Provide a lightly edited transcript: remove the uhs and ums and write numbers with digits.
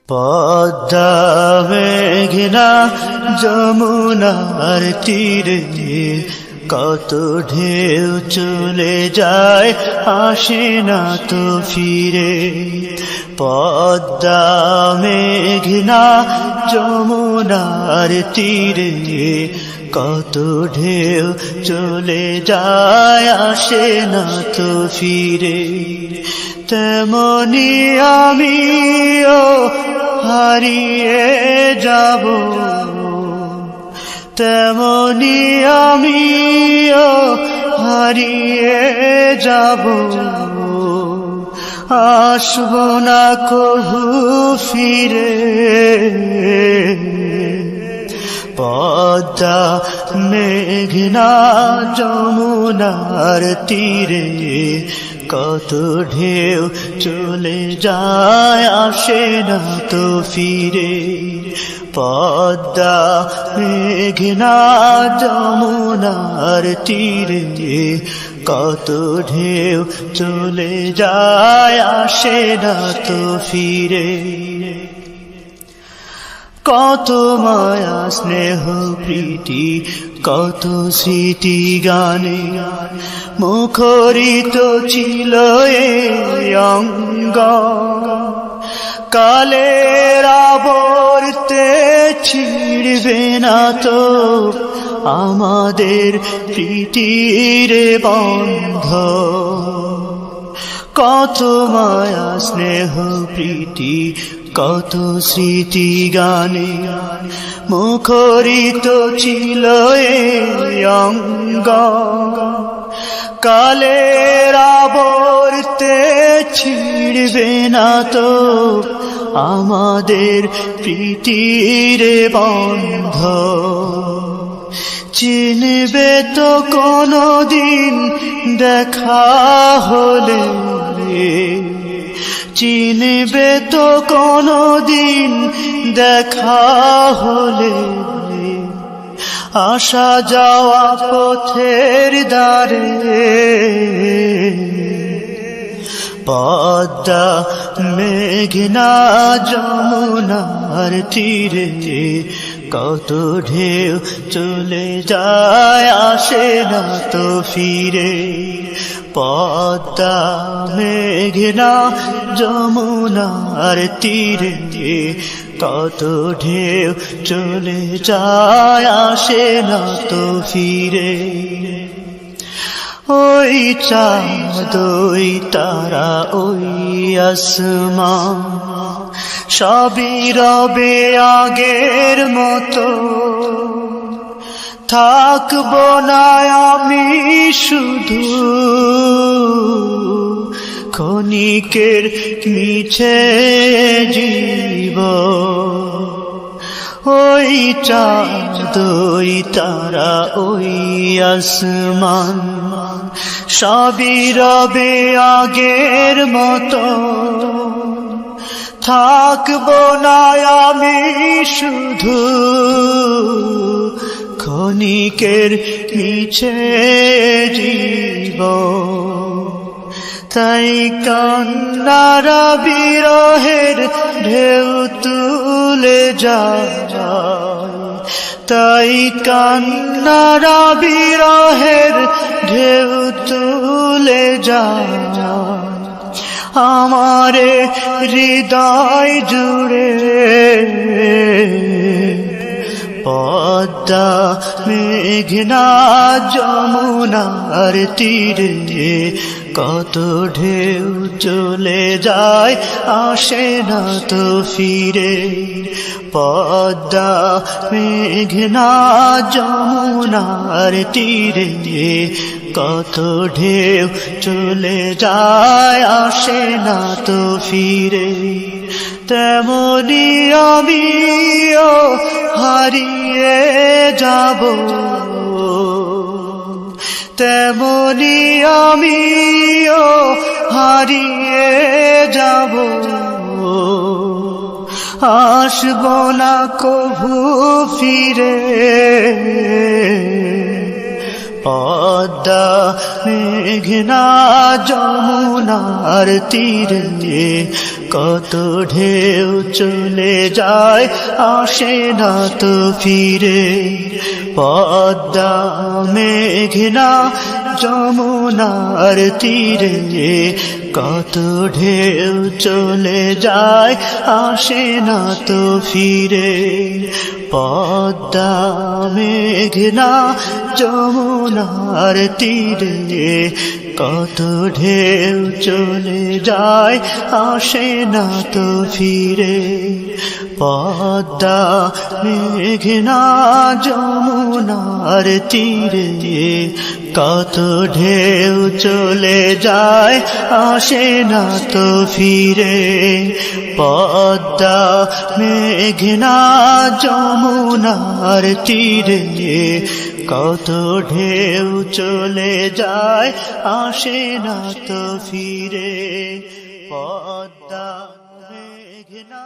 পদ্মা মেঘনা যমুনার তীরে কত ঢেউ চলে যায় আসে না তো ফিরে। পদ্মা মেঘনা যমুনার তীরে কত ঢেউ চলে যায় আসে না তো ফিরে। তেমনি আমিও হারিয়ে যাব, তেমনি আমিও হারিয়ে যাব, আসব না কভু ফিরে। পদ্মা মেঘনা যমুনার তীরে কত ঢেউ চলে যায় আসে না তো ফিরে। পদ্মা মেঘনা যমুনার তীরে কত ঢেউ চলে যায় আসে না তো ফিরে। কত মায়া স্নেহ প্রীতি কত স্মৃতি গানে মুখরিত ছিল এই অঙ্গ। কালের আবর্তে ছিড়বে না তো আমাদের প্রীতির বন্ধ। কত মায়া স্নেহ প্রীতি কত স্মৃতি গানে মুখরিত ছিল এই অঙ্গ। কালের আবর্তে ছিড়বে না তো আমাদের প্রীতির বন্ধ। চিনবে তো কোনদিন দেখা হলে, চিনবে তো কোনদিন দেখা হলে, আসা যাওয়া পথের দ্বারে। পদ্মা মেঘনা যমুনার তীরে কত ঢেউ চলে যায় আসে না তো ফিরে। পদ্মা মেঘনা যমুনার তীরে কত ঢেউ চলে যায় আসে না তো ফিরে। ওই চাঁদ ওই তারা ওই আসমান সবই রবে আগের মতো। থাকবো না আমি শুধু ক্ষণিকের মিছে জীব। ওই চাঁদ ওই তারা ওই আসমান সবই রবে আগের মতো। থাকবো না আমি শুধু ক্ষণিকের মিছে জীব। তাই কান্নারা বিরহের ঢেউ তুলে যায়, তাই কান্নারা বিরহের ঢেউ তুলে যায় আমারে হৃদয় জুড়ে। পদ্মা মেঘনা যমুনার তীরে কত ঢেউ চলে যায় আসে না তো ফিরে। পদ্মা মেঘনা যমুনার তীরে কত ঢেউ চলে যায় আসে না তো ফিরে। তেমনি আমিও হারিয়ে যাব, তেমনি আমিও হারিয়ে যাব, আসব না কভু ফিরে। পদ্মা মেঘনা যমুনার তীরে কত ঢেউ চলে যায় আসে না তো ফিরে পদ্মা মেঘনা যমুনার তীরে কত ঢেউ চলে যায় আসে না তো ফিরে পদ্মা মেঘনা যমুনার তীরে কত ঢেউ চলে যায় আসে না তো ফিরে পদ্মা মেঘনা যমুনার তীরে কত ঢেউ চলে যায় আসে না তো ফিরে পদ্মা মেঘনা যমুনার তীরে কত ঢেউ চলে যায় আসে না তো ফিরে পদ্মা মেঘনা